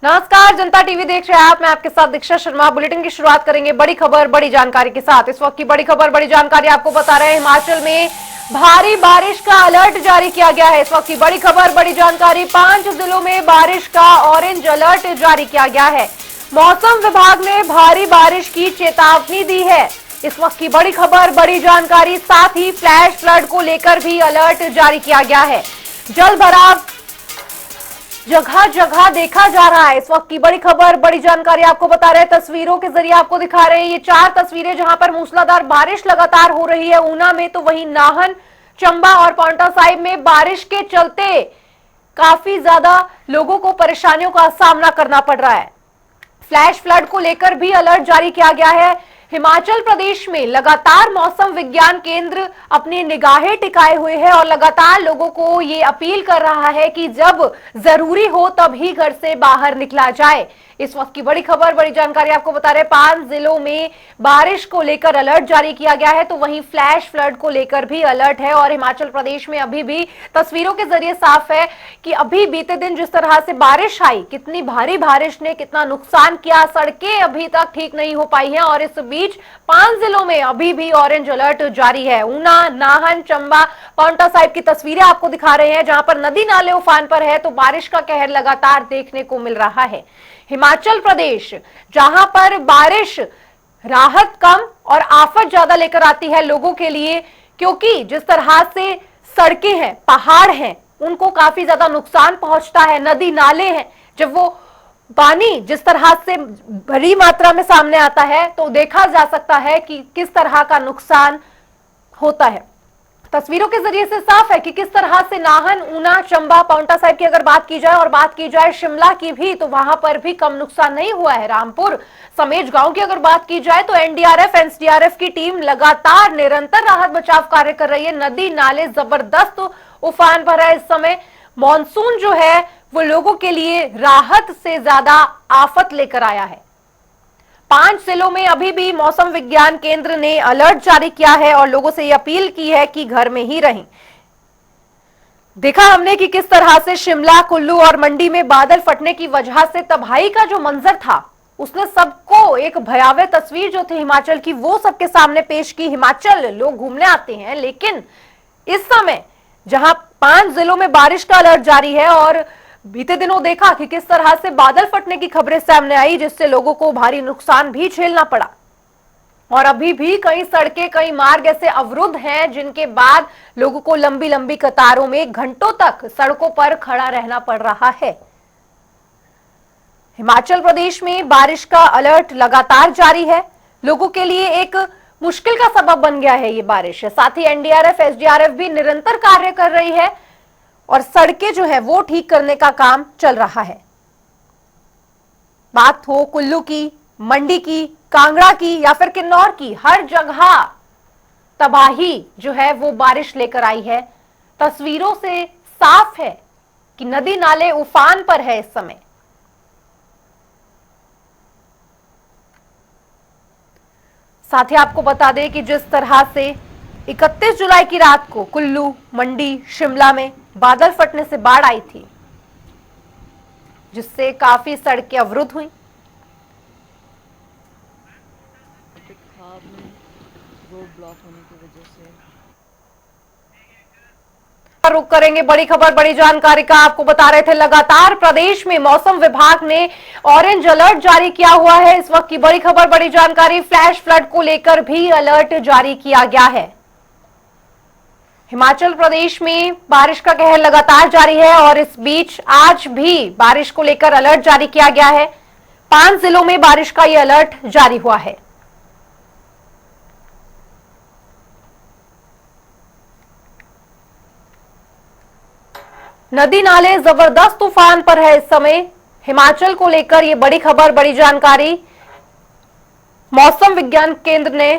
नमस्कार, जनता टीवी देख रहे हैं आप। मैं आपके साथ दीक्षा शर्मा। बुलेटिन की शुरुआत करेंगे बड़ी खबर बड़ी जानकारी के साथ। इस वक्त की बड़ी खबर बड़ी जानकारी आपको बता रहे हैं, हिमाचल में भारी बारिश का अलर्ट जारी किया गया है। इस वक्त की बड़ी खबर बड़ी जानकारी, 5 जिलों में बारिश का ऑरेंज अलर्ट जारी किया गया है। मौसम विभाग ने भारी बारिश की चेतावनी दी है। इस वक्त की बड़ी खबर बड़ी जानकारी, साथ ही फ्लैश फ्लड को लेकर भी अलर्ट जारी किया गया है। जल भराव जगह जगह देखा जा रहा है। इस वक्त की बड़ी खबर बड़ी जानकारी आपको बता रहे हैं, तस्वीरों के जरिए आपको दिखा रहे हैं। ये 4 तस्वीरें जहां पर मूसलाधार बारिश लगातार हो रही है, ऊना में, तो वहीं नाहन, चंबा और पांवटा साहिब में बारिश के चलते काफी ज्यादा लोगों को परेशानियों का सामना करना पड़ रहा है। फ्लैश फ्लड को लेकर भी अलर्ट जारी किया गया है। हिमाचल प्रदेश में लगातार मौसम विज्ञान केंद्र अपनी निगाहें टिकाए हुए है और लगातार लोगों को ये अपील कर रहा है कि जब जरूरी हो तभी घर से बाहर निकला जाए। इस वक्त की बड़ी खबर बड़ी जानकारी आपको बता रहे हैं, 5 जिलों में बारिश को लेकर अलर्ट जारी किया गया है, तो वहीं फ्लैश फ्लड को लेकर भी अलर्ट है। और हिमाचल प्रदेश में अभी भी तस्वीरों के जरिए साफ है कि अभी बीते दिन जिस तरह से बारिश आई, कितनी भारी बारिश ने कितना नुकसान किया, सड़कें अभी तक ठीक नहीं हो पाई हैं। और इस बीच 5 जिलों में अभी भी ऑरेंज अलर्ट जारी है। ऊना, नाहन, चंबा, पांवटा साहिब की तस्वीरें आपको दिखा रहे हैं, जहां पर नदी नाले उफान पर है, तो बारिश का कहर लगातार देखने को मिल रहा है। हिमाचल प्रदेश जहां पर बारिश राहत कम और आफत ज्यादा लेकर आती है लोगों के लिए, क्योंकि जिस तरह से सड़कें हैं, पहाड़ हैं, उनको काफी ज्यादा नुकसान पहुंचता है। नदी नाले हैं, जब वो पानी जिस तरह से बड़ी मात्रा में सामने आता है, तो देखा जा सकता है कि किस तरह का नुकसान होता है। तस्वीरों के जरिए से साफ है कि किस तरह से नाहन, ऊना, चंबा, पांवटा साहिब की अगर बात की जाए और बात की जाए शिमला की भी, तो वहां पर भी कम नुकसान नहीं हुआ है। रामपुर, समेज गांव की अगर बात की जाए तो एनडीआरएफ, एसडीआरएफ की टीम लगातार निरंतर राहत बचाव कार्य कर रही है। नदी नाले जबरदस्त उफान पर है। इस समय मॉनसून जो है वो लोगों के लिए राहत से ज्यादा आफत लेकर आया है। 5 जिलों में अभी भी मौसम विज्ञान केंद्र ने अलर्ट जारी किया है और लोगों से यह अपील की है कि घर में ही रहें। देखा हमने कि किस तरह से शिमला, कुल्लू और मंडी में बादल फटने की वजह से तबाही का जो मंजर था, उसने सबको एक भयावह तस्वीर जो थी हिमाचल की, वो सबके सामने पेश की। हिमाचल लोग घूमने आते हैं, लेकिन इस समय जहां 5 जिलों में बारिश का अलर्ट जारी है और बीते दिनों देखा कि किस तरह से बादल फटने की खबरें सामने आई, जिससे लोगों को भारी नुकसान भी झेलना पड़ा। और अभी भी कई सड़कें, कई मार्ग ऐसे अवरुद्ध हैं जिनके बाद लोगों को लंबी लंबी कतारों में घंटों तक सड़कों पर खड़ा रहना पड़ रहा है। हिमाचल प्रदेश में बारिश का अलर्ट लगातार जारी है। लोगों के लिए एक मुश्किल का सबब बन गया है ये बारिश। साथ ही एनडीआरएफ, एसडीआरएफ भी निरंतर कार्य कर रही है और सड़कें जो है वो ठीक करने का काम चल रहा है। बात हो कुल्लू की, मंडी की, कांगड़ा की या फिर किन्नौर की, हर जगह तबाही जो है वो बारिश लेकर आई है। तस्वीरों से साफ है कि नदी नाले उफान पर है इस समय। साथ ही आपको बता दें कि जिस तरह से 31 जुलाई की रात को कुल्लू, मंडी, शिमला में बादल फटने से बाढ़ आई थी, जिससे काफी सड़कें अवरुद्ध हुई। रोड ब्लॉक होने की वजह से रुक करेंगे बड़ी खबर बड़ी जानकारी का। आपको बता रहे थे लगातार प्रदेश में मौसम विभाग ने ऑरेंज अलर्ट जारी किया हुआ है। इस वक्त की बड़ी खबर बड़ी जानकारी, फ्लैश फ्लड को लेकर भी अलर्ट जारी किया गया है। हिमाचल प्रदेश में बारिश का कहर लगातार जारी है और इस बीच आज भी बारिश को लेकर अलर्ट जारी किया गया है। 5 जिलों में बारिश का यह अलर्ट जारी हुआ है। नदी नाले जबरदस्त तूफान पर है इस समय। हिमाचल को लेकर यह बड़ी खबर बड़ी जानकारी, मौसम विज्ञान केंद्र ने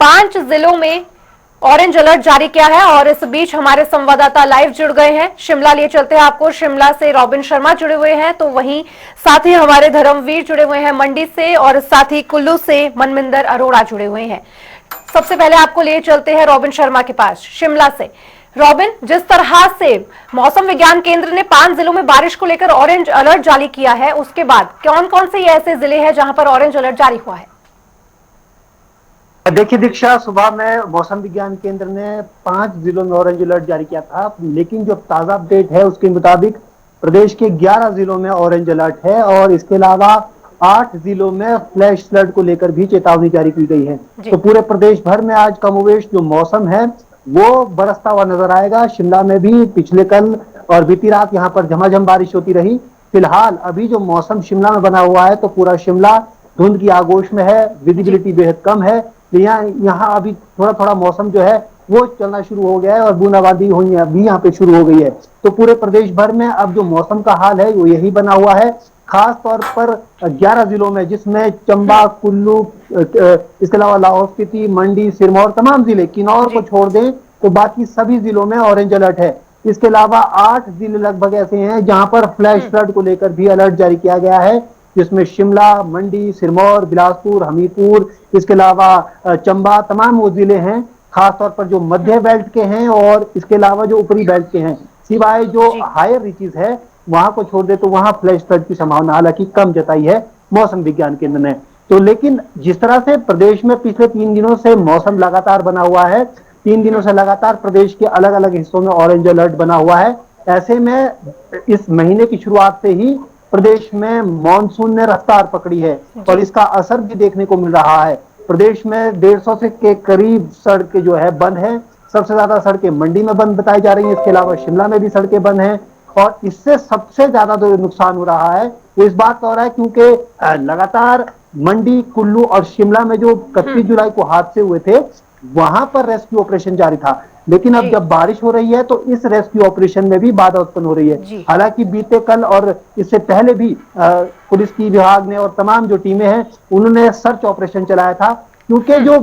5 जिलों में ऑरेंज अलर्ट जारी किया है। और इस बीच हमारे संवाददाता लाइव जुड़ गए हैं। शिमला लिए चलते हैं आपको, शिमला से रॉबिन शर्मा जुड़े हुए हैं, तो वहीं साथ ही हमारे धर्मवीर जुड़े हुए हैं मंडी से, और साथ ही कुल्लू से मनमिंदर अरोड़ा जुड़े हुए हैं। सबसे पहले आपको लिए चलते हैं रॉबिन शर्मा के पास शिमला से। रॉबिन, जिस तरह से मौसम विज्ञान केंद्र ने 5 जिलों में बारिश को लेकर ऑरेंज अलर्ट जारी किया है, उसके बाद कौन कौन से ये ऐसे जिले हैं जहां पर ऑरेंज अलर्ट जारी हुआ है? देखिए दीक्षा, सुबह में मौसम विज्ञान केंद्र ने 5 जिलों में ऑरेंज अलर्ट जारी किया था, लेकिन जो ताजा अपडेट है उसके मुताबिक प्रदेश के 11 जिलों में ऑरेंज अलर्ट है और इसके अलावा 8 जिलों में फ्लैश फ्लड को लेकर भी चेतावनी जारी की गई है। तो पूरे प्रदेश भर में आज कमोवेश जो मौसम है वो बरसता हुआ नजर आएगा। शिमला में भी पिछले कल और बीती रात यहाँ पर झमाझम बारिश होती रही। फिलहाल अभी जो मौसम शिमला में बना हुआ है तो पूरा शिमला धुंध की आगोश में है, विजिबिलिटी बेहद कम है। यहाँ अभी थोड़ा थोड़ा मौसम जो है वो चलना शुरू हो गया है और बूंदाबांदी हुई अभी यहाँ पे शुरू हो गई है। तो पूरे प्रदेश भर में अब जो मौसम का हाल है वो यही बना हुआ है। खास तौर पर 11 जिलों में, जिसमें चंबा, कुल्लू, इसके अलावा लाहौल स्पीति, मंडी, सिरमौर, तमाम जिले, किन्नौर को छोड़ दें तो बाकी सभी जिलों में ऑरेंज अलर्ट है। इसके अलावा 8 जिले लगभग ऐसे हैं जहां पर फ्लैश फ्लड को लेकर भी अलर्ट जारी किया गया है, जिसमें शिमला, मंडी, सिरमौर, बिलासपुर, हमीरपुर, इसके अलावा चंबा, तमाम वो जिले हैं खासतौर पर जो मध्य बेल्ट के हैं और इसके अलावा जो ऊपरी बेल्ट के हैं। सिवाय जो हायर रीचेस है वहां को छोड़ दे तो वहां फ्लैश फ्लड की संभावना हालांकि कम जताई है मौसम विज्ञान केंद्र ने। तो लेकिन जिस तरह से प्रदेश में पिछले 3 दिनों से मौसम लगातार बना हुआ है, 3 दिनों से लगातार प्रदेश के अलग अलग हिस्सों में ऑरेंज अलर्ट बना हुआ है। ऐसे में इस महीने की शुरुआत से ही प्रदेश में मॉनसून ने रफ्तार पकड़ी है और इसका असर भी देखने को मिल रहा है। प्रदेश में 150 से के करीब सड़कें जो है बंद हैं। सबसे ज्यादा सड़कें मंडी में बंद बताई जा रही हैं। इसके अलावा शिमला में भी सड़कें बंद हैं और इससे सबसे ज्यादा जो नुकसान हो रहा है वो इस बात का हो रहा है क्योंकि लगातार मंडी, कुल्लू और शिमला में जो 31 जुलाई को हादसे हुए थे वहां पर रेस्क्यू ऑपरेशन जारी था, लेकिन अब जब बारिश हो रही है तो इस रेस्क्यू ऑपरेशन में भी बाधा उत्पन्न हो रही है। हालांकि बीते कल और इससे पहले भी पुलिस की विभाग ने और तमाम जो टीमें हैं उन्होंने सर्च ऑपरेशन चलाया था, क्योंकि जो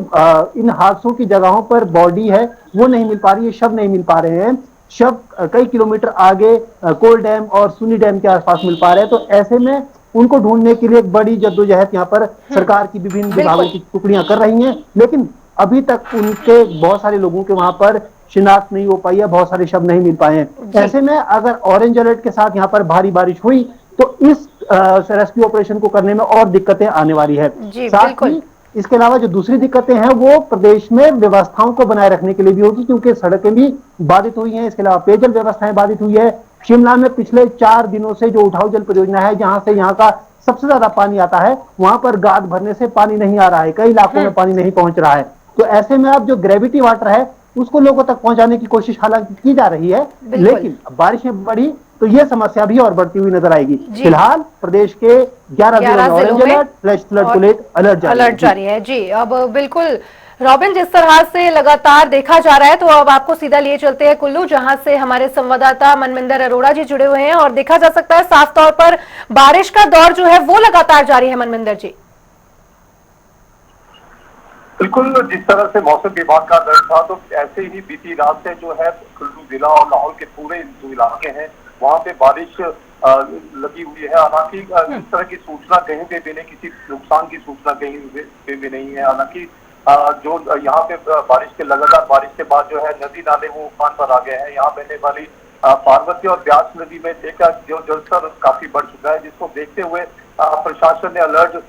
इन हादसों की जगहों पर बॉडी है वो नहीं मिल पा रही है, शव नहीं मिल पा रहे हैं। शव कई किलोमीटर आगे कोल डैम और सुनी डैम के आसपास मिल पा रहे हैं। तो ऐसे में उनको ढूंढने के लिए एक बड़ी जद्दोजहद यहाँ पर सरकार की विभिन्न विभागों की टुकड़ियां कर रही हैं, लेकिन अभी तक उनके बहुत सारे लोगों के वहां पर शिनाख्त नहीं हो पाई है, बहुत सारे शव नहीं मिल पाए हैं। ऐसे में अगर ऑरेंज अलर्ट के साथ यहाँ पर भारी बारिश हुई तो इस रेस्क्यू ऑपरेशन को करने में और दिक्कतें आने वाली है। साथ ही इसके अलावा जो दूसरी दिक्कतें हैं वो प्रदेश में व्यवस्थाओं को बनाए रखने के लिए भी होगी, क्योंकि सड़कें भी बाधित हुई हैं। इसके अलावा पेयजल व्यवस्थाएं बाधित हुई है। शिमला में पिछले 4 दिनों से जो उठाऊ जल परियोजना है, जहां से यहाँ का सबसे ज्यादा पानी आता है, वहां पर गाद भरने से पानी नहीं आ रहा है, कई इलाकों में पानी नहीं पहुंच रहा है। तो ऐसे में अब जो ग्रेविटी वाटर है उसको लोगों तक पहुंचाने की कोशिश हालांकि की जा रही है, लेकिन बारिशें बढ़ी तो ये समस्या भी और बढ़ती हुई नजर आएगी। फिलहाल प्रदेश के 11 जिलों में ऑरेंज अलर्ट, फ्लैश फ्लड को लेकर अलर्ट जारी है। जी, अब बिल्कुल रॉबिन, जिस तरह से लगातार देखा जा रहा है तो अब आपको सीधा लिए चलते हैं कुल्लू, जहां से हमारे संवाददाता मनविंदर अरोड़ा जी जुड़े हुए हैं और देखा जा सकता है साफ तौर पर बारिश का दौर जो है वो लगातार जारी है। मनविंदर जी, बिल्कुल, जिस तरह से मौसम विभाग का अलर्ट था तो ऐसे ही बीती रात से जो है कुल्लू जिला और लाहौल के पूरे जो इलाके हैं वहां पे बारिश लगी हुई है। हालांकि इस तरह की सूचना कहीं पे भी नहीं, किसी नुकसान की सूचना कहीं पे भी नहीं है। हालांकि जो यहाँ पे बारिश के लगातार बारिश के बाद जो है नदी नाले वो उफान पर आ गए हैं। यहाँ बहने वाली पार्वती और ब्यास नदी में देखा जो जलस्तर काफी बढ़ चुका है, जिसको देखते हुए प्रशासन ने अलर्ट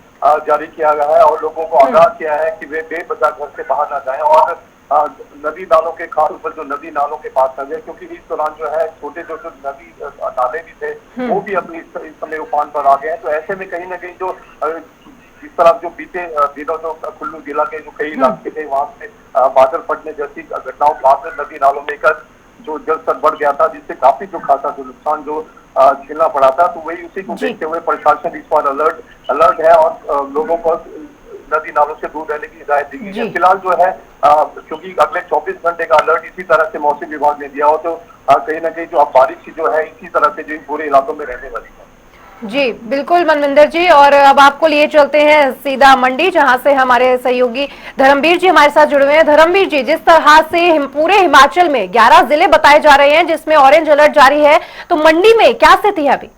जारी किया गया है और लोगों को आगाह किया है कि वे बेवजह घर से बाहर न जाएं और नदी नालों के खास पर जो नदी नालों के पास न जाए, क्योंकि इस दौरान जो है छोटे जो नदी नाले भी थे वो भी अपनी इस समय उफान पर आ गए हैं। तो ऐसे में कहीं ना कहीं जो जिस तरह जो बीते दिनों जो कुल्लू जिला के जो कई इलाके थे वहां से बादल फटने जैसी घटनाओं बाद नदी नालों में जो जल स्तर बढ़ गया था, जिससे काफी जो खासा जो नुकसान जो झेलना पड़ा था। तो वही उसी को देखते हुए प्रशासन इस बार अलर्ट है और लोगों को नदी नालों से दूर रहने की हिदायत दी गई है। फिलहाल जो है क्योंकि अगले 24 घंटे का अलर्ट इसी तरह से मौसम विभाग ने दिया हो, तो कहीं ना कहीं जो अब बारिश की जो है इसी तरह से जो पूरे इलाकों में रहने वाली है। जी बिल्कुल मनविंदर जी, और अब आपको लिए चलते हैं सीधा मंडी, जहां से हमारे सहयोगी धर्मवीर जी हमारे साथ जुड़े हुए हैं। धर्मवीर जी, जिस तरह से पूरे हिमाचल में 11 जिले बताए जा रहे हैं जिसमें ऑरेंज अलर्ट जारी है, तो मंडी में क्या स्थिति है अभी?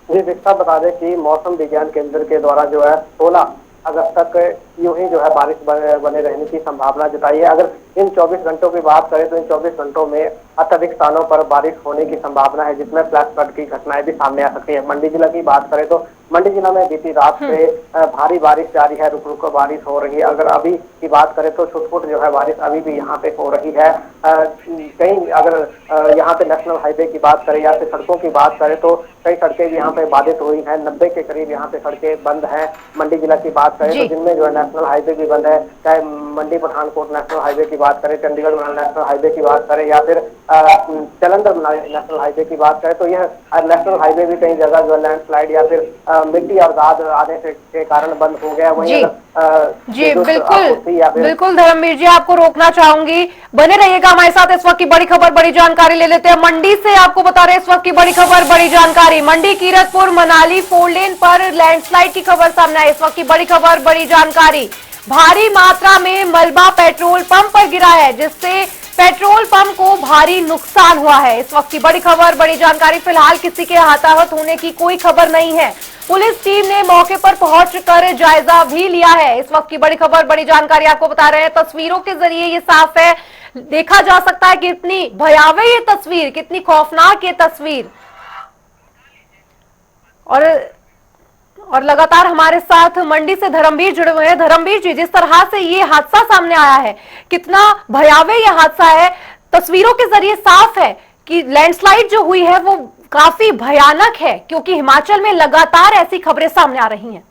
जी दीक्षा, बता दें कि मौसम विज्ञान केंद्र के द्वारा जो है 16 अगस्त तक यूं ही जो है बारिश बने रहने की संभावना जताई है। अगर इन 24 घंटों की बात करें तो इन 24 घंटों में अत्यधिक स्थानों पर बारिश होने की संभावना है, जिसमें फ्लैश फ्लड की घटनाएं भी सामने आ सकती है। मंडी जिला की बात करें तो मंडी जिला में बीती रात से भारी बारिश जारी है, रुक रुक कर बारिश हो रही है। अगर अभी की बात करें तो छुट-फुट जो है बारिश अभी भी यहाँ पे हो रही है। कहीं अगर यहाँ पे नेशनल हाईवे की बात करें या फिर सड़कों की बात करें तो कई सड़कें भी यहाँ पे बाधित हुई हैं। 90 के करीब यहाँ पे सड़कें बंद हैं। मंडी जिला की बात करें तो जिनमें जो है नेशनल हाईवे भी बंद है, चाहे मंडी पठानकोट नेशनल हाईवे की बात करें, चंडीगढ़ नेशनल हाईवे की बात करें या फिर जालंधर नेशनल हाईवे की बात करें तो यह नेशनल हाईवे भी कई जगह जो लैंडस्लाइड या फिर मिट्टी और गाद आने के कारण बंद हो गया। वहीं जी बिल्कुल धर्मवीर जी, आपको रोकना चाहूंगी, बने रहिएगा हमारे साथ। इस वक्त की बड़ी खबर, बड़ी जानकारी ले लेते हैं मंडी से। आपको बता रहे हैं इस वक्त की बड़ी खबर, बड़ी जानकारी। मंडी कीरतपुर मनाली 4 लेन पर लैंडस्लाइड की खबर सामने आई। इस वक्त की बड़ी खबर, बड़ी जानकारी। भारी मात्रा में मलबा पेट्रोल पंप पर गिरा है, जिससे पेट्रोल पंप को भारी नुकसान हुआ है। इस वक्त की बड़ी खबर, बड़ी जानकारी। फिलहाल किसी के हताहत होने की कोई खबर नहीं है। पुलिस टीम ने मौके पर पहुंचकर जायजा भी लिया है। इस वक्त की बड़ी खबर, बड़ी जानकारी आपको बता रहे हैं। तस्वीरों के जरिए ये साफ है, देखा जा सकता है कि कितनी भयावह ये तस्वीर, कितनी खौफनाक ये तस्वीर। और लगातार हमारे साथ मंडी से धर्मवीर जुड़े हुए हैं। धर्मवीर जी, जिस तरह से ये हादसा सामने आया है, कितना भयावह ये हादसा है, तस्वीरों के जरिए साफ है कि लैंडस्लाइड जो हुई है वो काफी भयानक है, क्योंकि हिमाचल में लगातार ऐसी खबरें सामने आ रही हैं।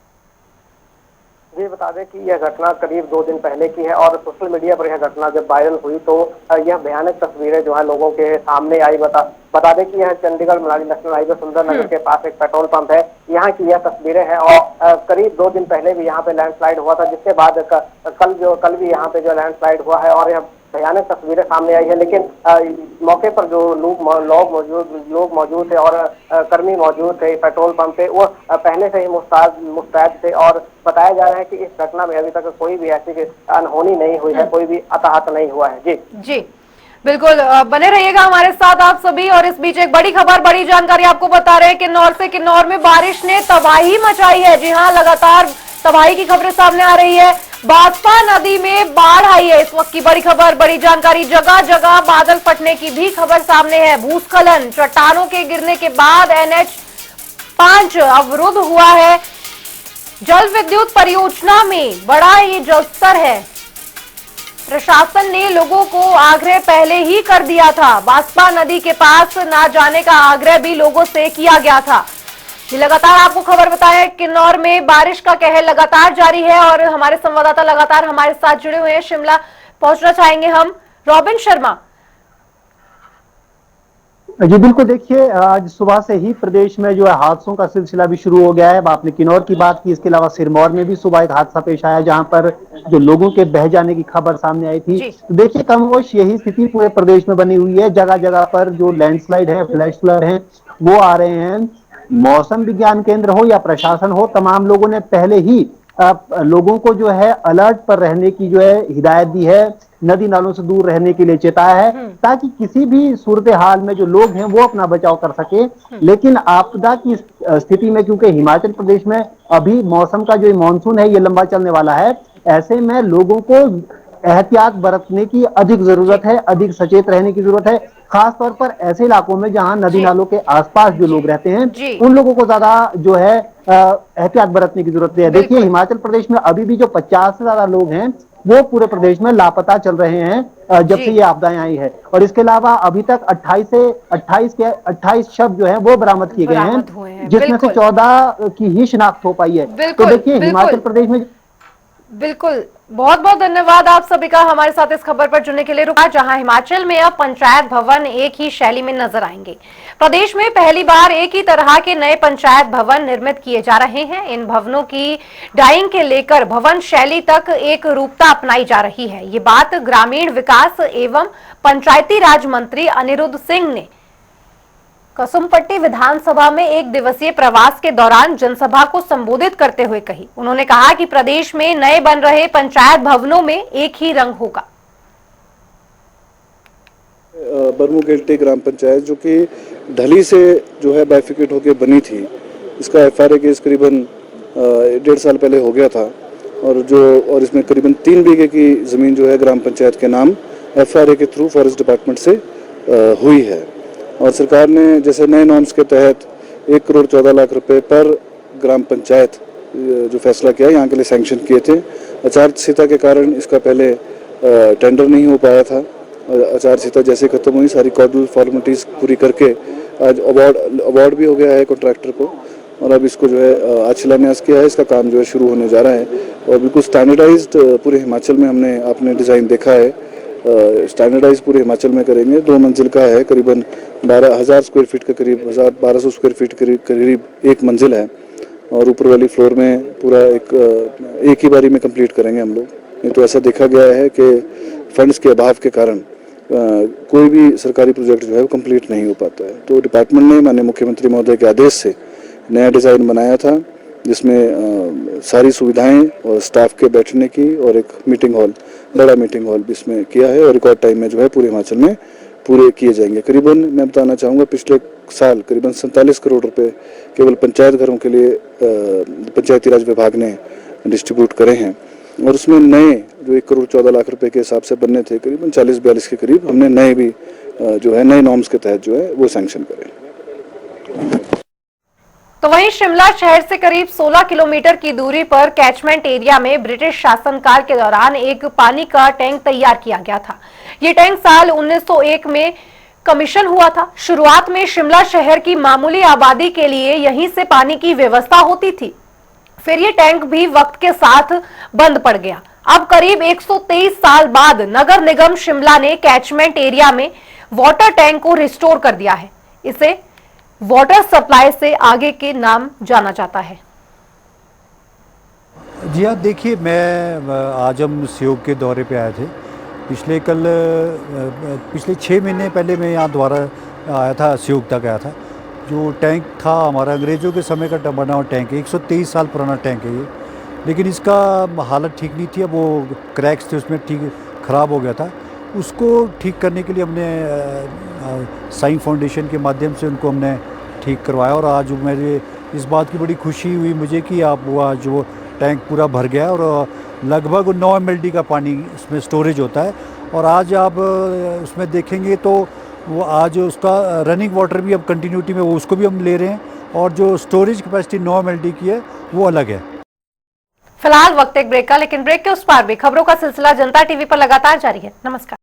ये बता दें कि यह घटना करीब 2 दिन पहले की है और सोशल मीडिया पर यह घटना जब वायरल हुई तो यह भयानक तस्वीरें जो है लोगों के सामने आई। बता दें कि यह चंडीगढ़ मनाली नेशनल हाईवे सुंदरनगर के पास एक पेट्रोल पंप है। यहाँ की यह तस्वीरें हैं और करीब 2 दिन पहले भी यहाँ पे लैंडस्लाइड हुआ था, जिसके बाद कल भी यहाँ पे जो लैंडस्लाइड हुआ है और यह भयानक तस्वीरें सामने आई है। लेकिन मौके पर जो लोग मौजूद थे और कर्मी मौजूद थे पेट्रोल पंप पे, वो पहले से ही मुस्तैद थे और बताया जा रहा है कि इस घटना में अभी तक कोई भी ऐसी अनहोनी नहीं हुई है, कोई भी हताहत नहीं हुआ है। जी बिल्कुल, बने रहिएगा हमारे साथ आप सभी। और इस बीच एक बड़ी खबर, बड़ी जानकारी आपको बता रहे हैं। किन्नौर में बारिश ने तबाही मचाई है। जी हाँ, लगातार तबाही की खबरें सामने आ रही है। बाजपा नदी में बाढ़ आई है। इस वक्त की बड़ी खबर, बड़ी जानकारी। जगह जगह बादल फटने की भी खबर सामने है। भूस्खलन, चट्टानों के गिरने के बाद NH5 अवरुद्ध हुआ है। जल विद्युत परियोजना में बड़ा ये जलस्तर है। प्रशासन ने लोगों को आग्रह पहले ही कर दिया था। बाजपा नदी के पास ना जाने का आग्रह भी लोगों से किया गया था। लगातार आपको खबर बताएं, किन्नौर में बारिश का कहर लगातार जारी है और हमारे संवाददाता लगातार हमारे साथ जुड़े हुए हैं। शिमला पहुंचना चाहेंगे हम, रॉबिन शर्मा। जी बिल्कुल, देखिए आज सुबह से ही प्रदेश में जो है हादसों का सिलसिला भी शुरू हो गया है। आपने किन्नौर की बात की, इसके अलावा सिरमौर में भी सुबह एक हादसा पेश आया जहां पर जो लोगों के बह जाने की खबर सामने आई थी। तो देखिए कमोश यही स्थिति पूरे प्रदेश में बनी हुई है। जगह जगह पर जो लैंडस्लाइड है, फ्लैश फ्लड है, वो आ रहे हैं। मौसम विज्ञान केंद्र हो या प्रशासन हो, तमाम लोगों ने पहले ही लोगों को जो है अलर्ट पर रहने की जो है हिदायत दी है, नदी नालों से दूर रहने के लिए चेताया है, ताकि किसी भी सूरत हाल में जो लोग हैं वो अपना बचाव कर सके। लेकिन आपदा की स्थिति में, क्योंकि हिमाचल प्रदेश में अभी मौसम का जो मानसून है ये लंबा चलने वाला है, ऐसे में लोगों को एहतियात बरतने की अधिक जरूरत है, अधिक सचेत रहने की जरूरत है। खास तौर पर ऐसे इलाकों में जहां नदी नालों के आसपास जो लोग रहते हैं उन लोगों को ज्यादा जो है एहतियात बरतने की जरूरत है। देखिए हिमाचल प्रदेश में अभी भी जो 50 से ज्यादा लोग हैं वो पूरे प्रदेश में लापता चल रहे हैं जब से ये आपदाएं आई है। और इसके अलावा अभी तक 28 शव जो है वो बरामद किए गए हैं, जिसमें से 14 की ही शिनाख्त हो पाई है। तो देखिए हिमाचल प्रदेश में बिल्कुल, बहुत बहुत धन्यवाद आप सभी का हमारे साथ इस खबर पर जुड़ने के लिए। रुका जहां हिमाचल में अब पंचायत भवन एक ही शैली में नजर आएंगे। प्रदेश में पहली बार एक ही तरह के नए पंचायत भवन निर्मित किए जा रहे हैं। इन भवनों की डाइंग के लेकर भवन शैली तक एक रूपता अपनाई जा रही है। ये बात ग्रामीण विकास एवं पंचायती राज मंत्री अनिरुद्ध सिंह ने कसुम्पट्टी विधानसभा में एक दिवसीय प्रवास के दौरान जनसभा को संबोधित करते हुए कही। उन्होंने कहा कि प्रदेश में नए बन रहे पंचायत भवनों में एक ही रंग होगा। बरमू गेल्टे ग्राम पंचायत जो कि ढली से जो है बाइफिकेट होकर बनी थी, इसका FRA केस करीबन 1.5 साल पहले हो गया था और इसमें करीबन 3 बीघे की जमीन जो है ग्राम पंचायत के नाम FRA के थ्रू फॉरेस्ट डिपार्टमेंट से हुई है। और सरकार ने जैसे नए नॉर्म्स के तहत 1 करोड़ 14 लाख रुपए पर ग्राम पंचायत जो फैसला किया यहाँ के लिए सैंक्शन किए थे। आचार संहिता के कारण इसका पहले टेंडर नहीं हो पाया था। आचार संहिता जैसे खत्म हुई, सारी कॉर्डल फॉर्मेलिटीज पूरी करके आज अवार्ड भी हो गया है कॉन्ट्रैक्टर को, और अब इसको जो है आज शिलान्यास किया है। इसका काम जो है शुरू होने जा रहा है और बिल्कुल स्टैंडर्डाइज्ड पूरे हिमाचल में आपने डिज़ाइन देखा है, स्टैंडर्डाइज पूरे हिमाचल में करेंगे। 2 मंजिल का है, करीबन 12,000 स्क्वायर फीट का करीब 1200 स्क्वायर फीट करीब एक मंजिल है, और ऊपर वाली फ्लोर में पूरा एक ही बारी में कंप्लीट करेंगे हम लोग। नहीं तो ऐसा देखा गया है कि फंड्स के अभाव के कारण कोई भी सरकारी प्रोजेक्ट जो है वो कंप्लीट नहीं हो पाता है। तो डिपार्टमेंट ने माननीय मुख्यमंत्री महोदय के आदेश से नया डिज़ाइन बनाया था, जिसमें सारी सुविधाएं और स्टाफ के बैठने की और एक मीटिंग हॉल, बड़ा मीटिंग हॉल भी इसमें किया है, और रिकॉर्ड टाइम में जो है पूरे हिमाचल में पूरे किए जाएंगे। करीबन मैं बताना चाहूँगा पिछले साल करीबन 47 करोड़ रुपए केवल पंचायत घरों के लिए पंचायती राज विभाग ने डिस्ट्रीब्यूट करे हैं, और उसमें नए जो 1 करोड़ 14 लाख रुपए के हिसाब से बनने थे, करीबन 40-42 के करीब हमने नए भी जो है नए नॉर्म्स के तहत जो है वो सैंक्शन करे। तो वहीं शिमला शहर से करीब 16 किलोमीटर की दूरी पर कैचमेंट एरिया में ब्रिटिश शासनकाल के दौरान एक पानी का टैंक तैयार किया गया था। ये टैंक साल 1901 में कमीशन हुआ था। शुरुआत में शिमला शहर की मामूली आबादी के लिए यहीं से पानी की व्यवस्था होती थी, फिर ये टैंक भी वक्त के साथ बंद पड़ गया। अब करीब 123 साल बाद नगर निगम शिमला ने कैचमेंट एरिया में वाटर टैंक को रिस्टोर कर दिया है। इसे वाटर सप्लाई से आगे के नाम जाना जाता है। जी हाँ, देखिए आज हम सहयोग के दौरे पे आए थे। पिछले 6 महीने पहले मैं यहाँ दोबारा आया था, सहयोग तक आया था। जो टैंक था हमारा अंग्रेज़ों के समय का बना हुआ टैंक है, 123 साल पुराना टैंक है ये, लेकिन इसका हालत ठीक नहीं थी। अब वो क्रैक्स थे उसमें, ठीक ख़राब हो गया था। उसको ठीक करने के लिए हमने साइन फाउंडेशन के माध्यम से उनको हमने ठीक करवाया, और आज मेरे इस बात की बड़ी खुशी हुई मुझे कि आप वो आज वो टैंक पूरा भर गया और लगभग 9 mld का पानी उसमें स्टोरेज होता है। और आज आप उसमें देखेंगे तो वो आज उसका रनिंग वाटर भी अब कंटिन्यूटी में वो उसको भी हम ले रहे हैं, और जो स्टोरेज कैपेसिटी 9 mld की है वो अलग है। फिलहाल वक्त एक ब्रेक का, लेकिन ब्रेक के उस पार भी खबरों का सिलसिला जनता टीवी पर लगातार जारी है। नमस्कार।